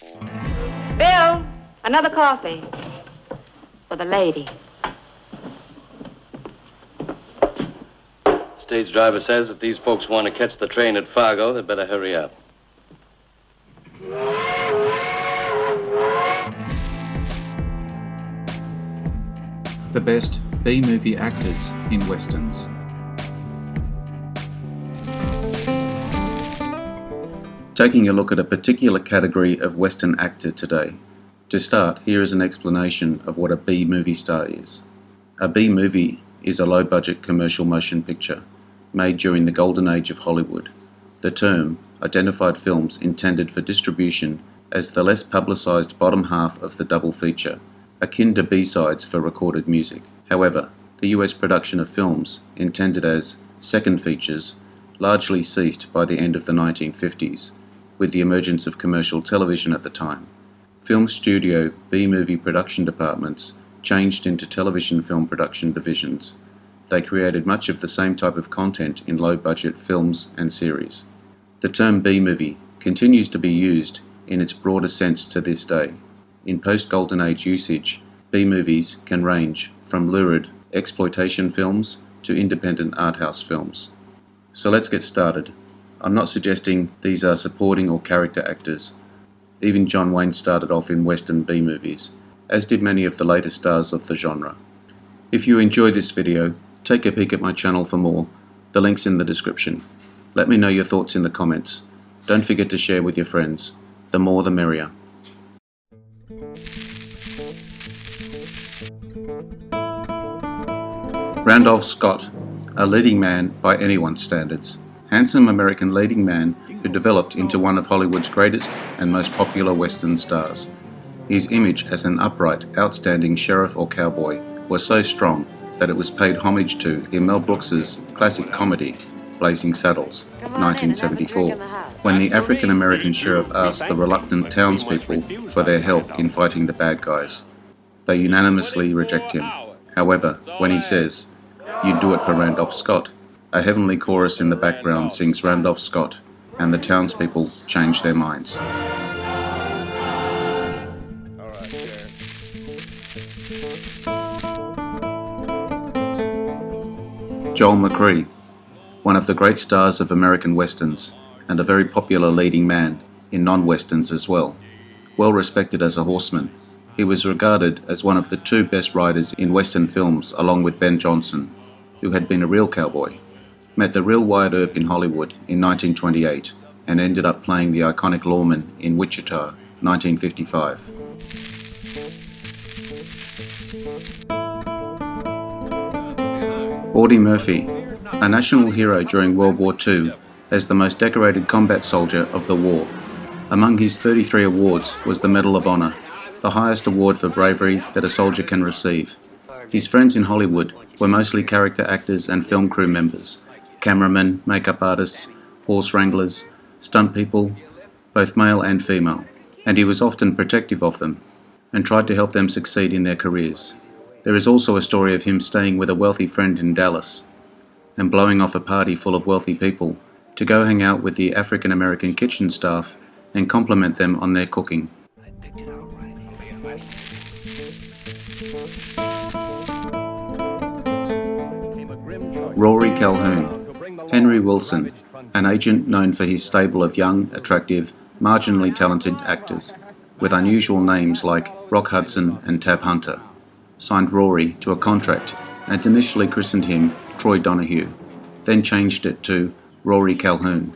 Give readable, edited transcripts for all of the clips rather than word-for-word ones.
Bill, another coffee. For the lady. Stage driver says if these folks want to catch the train at Fargo, they better hurry up. The best B-movie actors in westerns. Taking a look at a particular category of western actor today. To start, here is an explanation of what a B-movie star is. A B-movie is a low-budget commercial motion picture made during the golden age of Hollywood. The term identified films intended for distribution as the less publicized bottom half of the double feature, akin to B-sides for recorded music. However, the US production of films intended as second features largely ceased by the end of the 1950s, with the emergence of commercial television at the time. Film studio B-movie production departments changed into television film production divisions. They created much of the same type of content in low-budget films and series. The term B-movie continues to be used in its broader sense to this day. In post-Golden Age usage, B-movies can range from lurid exploitation films to independent art house films. So let's get started. I'm not suggesting these are supporting or character actors. Even John Wayne started off in Western B-movies, as did many of the later stars of the genre. If you enjoy this video, take a peek at my channel for more. The link's in the description. Let me know your thoughts in the comments. Don't forget to share with your friends. The more the merrier. Randolph Scott, a leading man by anyone's standards. Handsome American leading man who developed into one of Hollywood's greatest and most popular Western stars. His image as an upright, outstanding sheriff or cowboy was so strong that it was paid homage to in Mel Brooks's classic comedy, Blazing Saddles, 1974, when the African-American sheriff asked the reluctant townspeople for their help in fighting the bad guys. They unanimously reject him. However, when he says, "You'd do it for Randolph Scott," a heavenly chorus in the background sings Randolph Scott, and the townspeople change their minds. Joel McCrea, one of the great stars of American westerns, and a very popular leading man in non-westerns as well. Well respected as a horseman, he was regarded as one of the two best riders in western films along with Ben Johnson, who had been a real cowboy. Met the real Wyatt Earp in Hollywood in 1928 and ended up playing the iconic lawman in Wichita, 1955. Audie Murphy, a national hero during World War II as the most decorated combat soldier of the war. Among his 33 awards was the Medal of Honor, the highest award for bravery that a soldier can receive. His friends in Hollywood were mostly character actors and film crew members, cameramen, makeup artists, horse wranglers, stunt people, both male and female, and he was often protective of them and tried to help them succeed in their careers. There is also a story of him staying with a wealthy friend in Dallas and blowing off a party full of wealthy people to go hang out with the African American kitchen staff and compliment them on their cooking. Rory Calhoun, Henry Wilson, an agent known for his stable of young, attractive, marginally talented actors, with unusual names like Rock Hudson and Tab Hunter, signed Rory to a contract and initially christened him Troy Donahue, then changed it to Rory Calhoun.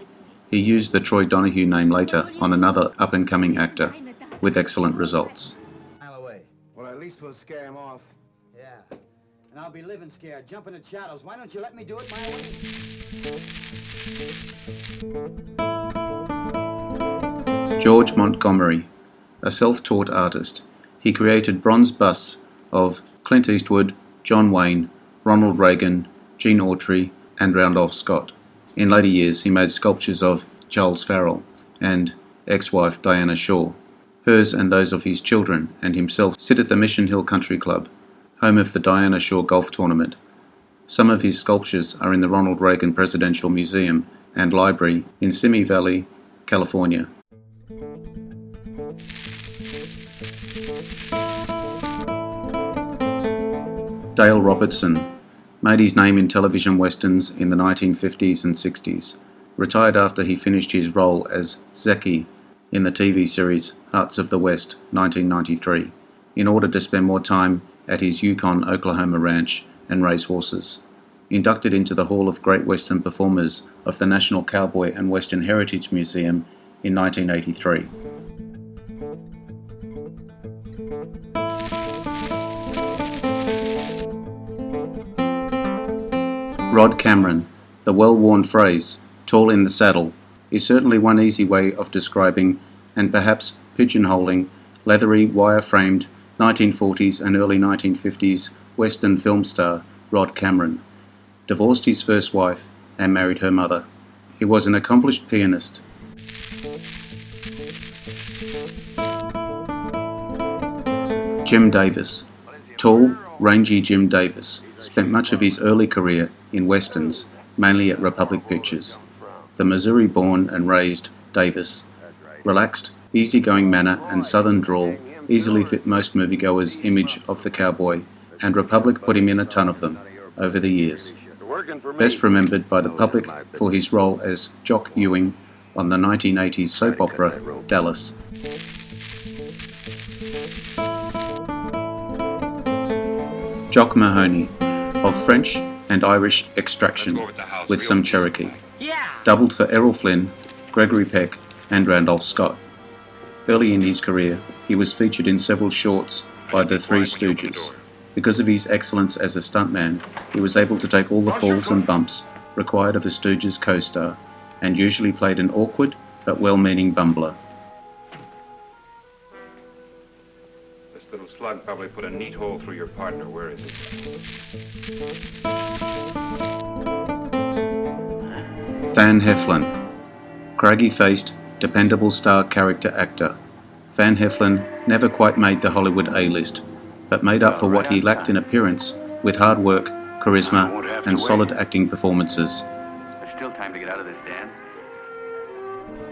He used the Troy Donahue name later on another up-and-coming actor, with excellent results. Well, at least we'll scare him off. Yeah. And I'll be living scared, jumping at shadows. Why don't you let me do it my way? George Montgomery, a self-taught artist. He created bronze busts of Clint Eastwood, John Wayne, Ronald Reagan, Gene Autry, and Randolph Scott. In later years, he made sculptures of Charles Farrell and ex-wife Diana Shaw. Hers and those of his children and himself sit at the Mission Hill Country Club, home of the Diana Shaw Golf Tournament. Some of his sculptures are in the Ronald Reagan Presidential Museum and Library in Simi Valley, California. Dale Robertson made his name in television westerns in the 1950s and 60s, retired after he finished his role as Zeki in the TV series Hearts of the West, 1993, in order to spend more time at his Yukon, Oklahoma ranch and raise horses. Inducted into the Hall of Great Western Performers of the National Cowboy and Western Heritage Museum in 1983. Rod Cameron. The well-worn phrase, tall in the saddle, is certainly one easy way of describing, and perhaps pigeonholing, leathery, wire-framed 1940s and early 1950s Western film star Rod Cameron. Divorced his first wife and married her mother. He was an accomplished pianist. Jim Davis. Tall, rangy Jim Davis spent much of his early career in westerns, mainly at Republic Pictures. The Missouri-born and raised Davis, relaxed, easygoing manner and southern drawl easily fit most moviegoers' image of the cowboy, and Republic put him in a ton of them over the years. Best remembered by the public for his role as Jock Ewing on the 1980s soap opera Dallas. Jock Mahoney, of French and Irish extraction, with some Cherokee. Doubled for Errol Flynn, Gregory Peck and Randolph Scott. Early in his career, he was featured in several shorts by the Three Stooges. Because of his excellence as a stuntman, he was able to take all the falls and bumps required of a Stooges co-star, and usually played an awkward but well-meaning bumbler. This little slug probably put a neat hole through your partner. Where is it? Van Heflin. Craggy-faced, dependable star character actor. Van Heflin never quite made the Hollywood A-list, but made up for what he lacked in appearance with hard work, charisma, and solid acting performances. There's still time to get out of this, Dan.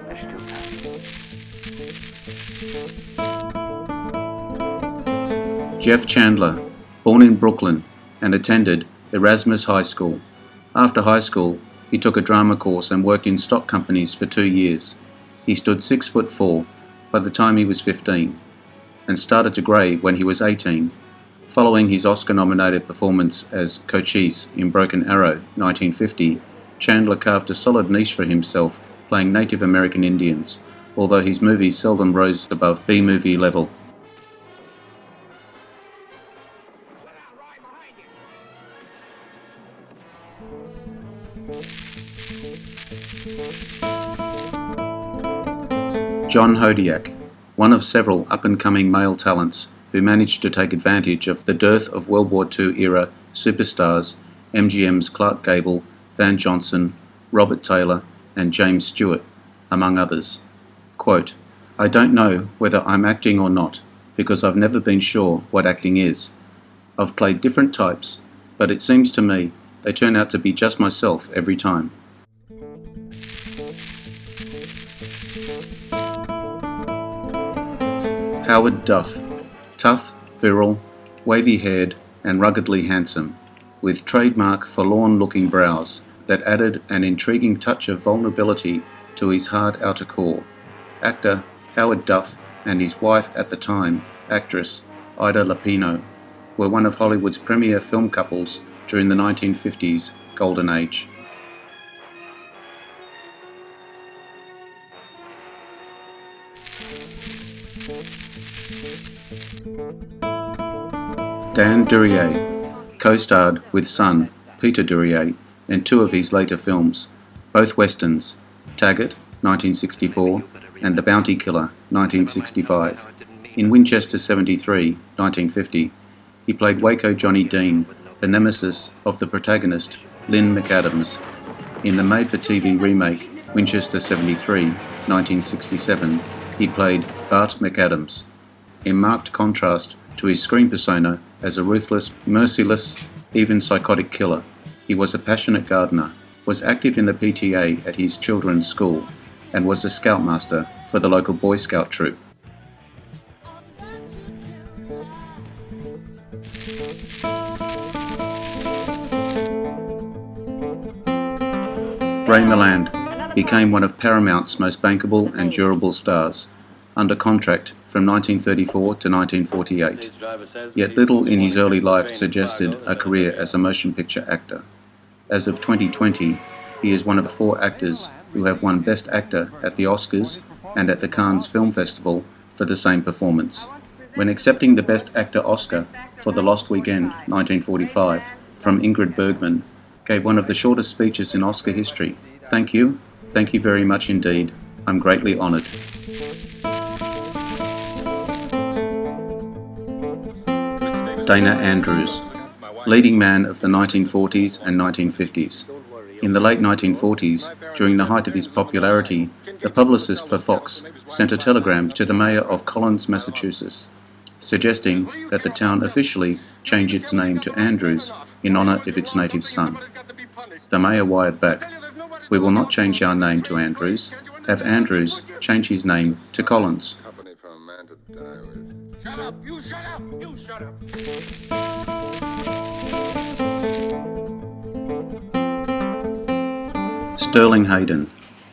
There's still time. Jeff Chandler, born in Brooklyn and attended Erasmus High School. After high school, he took a drama course and worked in stock companies for 2 years. He stood 6'4" by the time he was 15, and started to grey when he was 18. Following his Oscar-nominated performance as Cochise in Broken Arrow, 1950, Chandler carved a solid niche for himself playing Native American Indians, although his movies seldom rose above B-movie level. John Hodiak, one of several up-and-coming male talents who managed to take advantage of the dearth of World War II-era superstars MGM's Clark Gable, Van Johnson, Robert Taylor, and James Stewart, among others. Quote, "I don't know whether I'm acting or not, because I've never been sure what acting is. I've played different types, but it seems to me they turn out to be just myself every time." Howard Duff. Tough, virile, wavy-haired and ruggedly handsome, with trademark forlorn-looking brows that added an intriguing touch of vulnerability to his hard outer core. Actor Howard Duff and his wife at the time, actress Ida Lupino, were one of Hollywood's premier film couples during the 1950s Golden Age. Dan Duryea co-starred with son Peter Duryea in 2 of his later films, both westerns, Taggart, 1964, and The Bounty Killer, 1965. In Winchester 73, 1950, he played Waco Johnny Dean, the nemesis of the protagonist, Lynn McAdams. In the made-for-TV remake, Winchester 73, 1967, he played Bart McAdams. In marked contrast to his screen persona as a ruthless, merciless, even psychotic killer, he was a passionate gardener, was active in the PTA at his children's school, and was a scoutmaster for the local Boy Scout troop. Ray Milland became one of Paramount's most bankable and durable stars, under contract from 1934 to 1948. Yet little in his early life suggested a career as a motion picture actor. As of 2020, he is one of the 4 actors who have won Best Actor at the Oscars and at the Cannes Film Festival for the same performance. When accepting the Best Actor Oscar for The Lost Weekend, 1945, from Ingrid Bergman, gave one of the shortest speeches in Oscar history. Thank you very much indeed. I'm greatly honoured. Dana Andrews, leading man of the 1940s and 1950s. In the late 1940s, during the height of his popularity, the publicist for Fox sent a telegram to the mayor of Collins, Massachusetts, suggesting that the town officially change its name to Andrews in honour of its native son. The mayor wired back, "We will not change our name to Andrews. Have Andrews change his name to Collins." Shut up! You shut up! You shut up! Sterling Hayden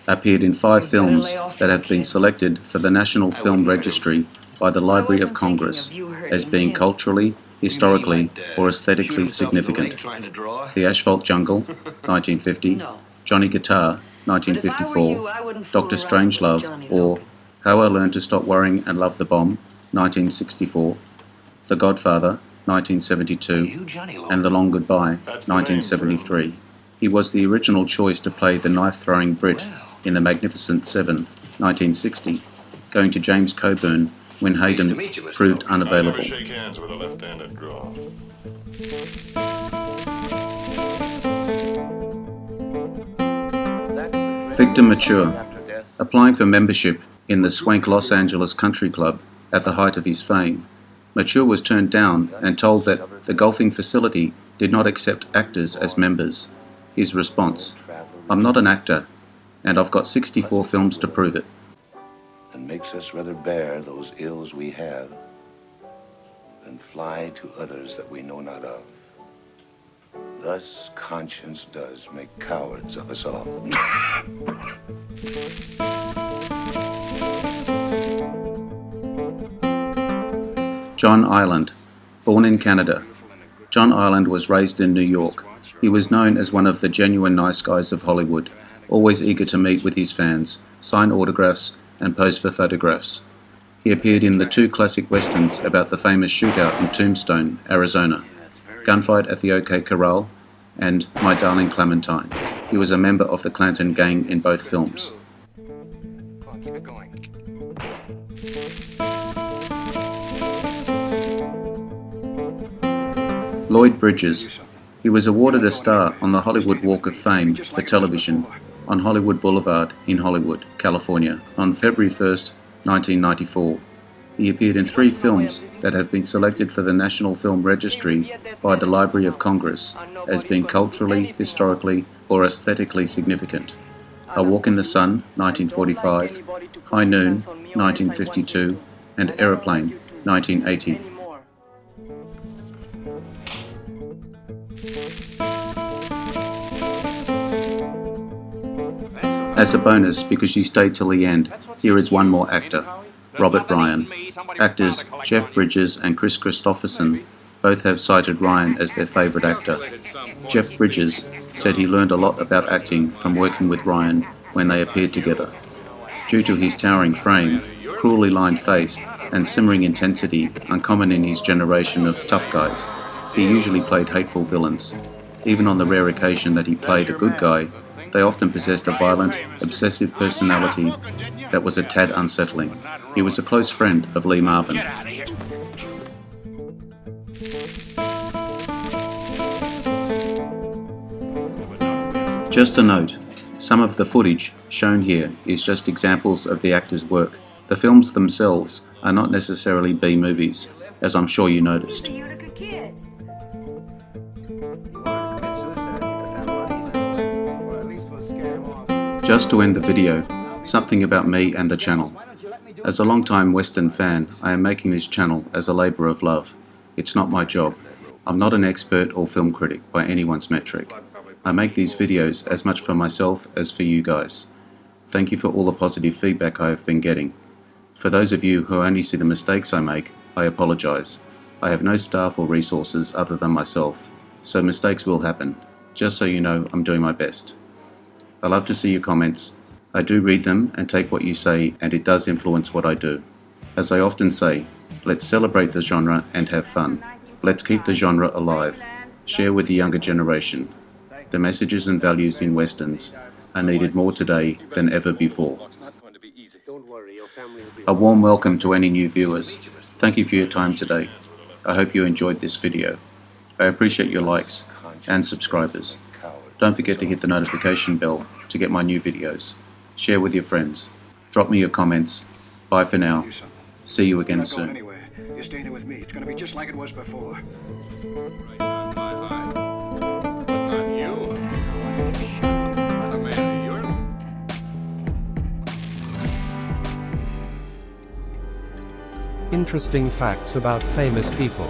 appeared in 5 films that have been selected for the National Film Registry by the Library of Congress as being culturally, historically, or aesthetically significant. The Asphalt Jungle, 1950, Johnny Guitar, 1954, Dr. Strangelove, or How I Learned to Stop Worrying and Love the Bomb, 1964, The Godfather, 1972, and The Long Goodbye, 1973. He was the original choice to play the knife-throwing Brit in The Magnificent Seven, 1960, going to James Coburn when Hayden proved unavailable. Shake hands with a left-handed draw. Victor Mature, applying for membership in the swank Los Angeles Country Club at the height of his fame, Mature was turned down and told that the golfing facility did not accept actors as members. His response, "I'm not an actor, and I've got 64 films to prove it." And makes us rather bear those ills we have than fly to others that we know not of. Thus conscience does make cowards of us all. John Ireland, born in Canada. John Ireland was raised in New York. He was known as one of the genuine nice guys of Hollywood, always eager to meet with his fans, sign autographs, and pose for photographs. He appeared in the 2 classic westerns about the famous shootout in Tombstone, Arizona, Gunfight at the OK Corral, and My Darling Clementine. He was a member of the Clanton Gang in both films. Come on, keep it going. Lloyd Bridges. He was awarded a star on the Hollywood Walk of Fame for television on Hollywood Boulevard in Hollywood, California, on February 1st, 1994. He appeared in 3 films that have been selected for the National Film Registry by the Library of Congress as being culturally, historically, or aesthetically significant. A Walk in the Sun, 1945, High Noon, 1952, and Aeroplane, 1980. As a bonus, because she stayed till the end, here is one more actor, Robert Ryan. Actors Jeff Bridges and Chris Christopherson both have cited Ryan as their favourite actor. Jeff Bridges said he learned a lot about acting from working with Ryan when they appeared together. Due to his towering frame, cruelly lined face, and simmering intensity uncommon in his generation of tough guys, he usually played hateful villains. Even on the rare occasion that he played a good guy, they often possessed a violent, obsessive personality that was a tad unsettling. He was a close friend of Lee Marvin. Just a note, some of the footage shown here is just examples of the actor's work. The films themselves are not necessarily B movies, as I'm sure you noticed. Just to end the video, something about me and the channel. As a long-time Western fan, I am making this channel as a labour of love. It's not my job. I'm not an expert or film critic by anyone's metric. I make these videos as much for myself as for you guys. Thank you for all the positive feedback I have been getting. For those of you who only see the mistakes I make, I apologise. I have no staff or resources other than myself, so mistakes will happen. Just so you know, I'm doing my best. I love to see your comments. I do read them and take what you say, and it does influence what I do. As I often say, let's celebrate the genre and have fun. Let's keep the genre alive. Share with the younger generation. The messages and values in westerns are needed more today than ever before. A warm welcome to any new viewers. Thank you for your time today. I hope you enjoyed this video. I appreciate your likes and subscribers. Don't forget to hit the notification bell to get my new videos. Share with your friends. Drop me your comments. Bye for now. See you again soon. Anyway, you stay there with me. It's going to be just like it was before. Interesting facts about famous people.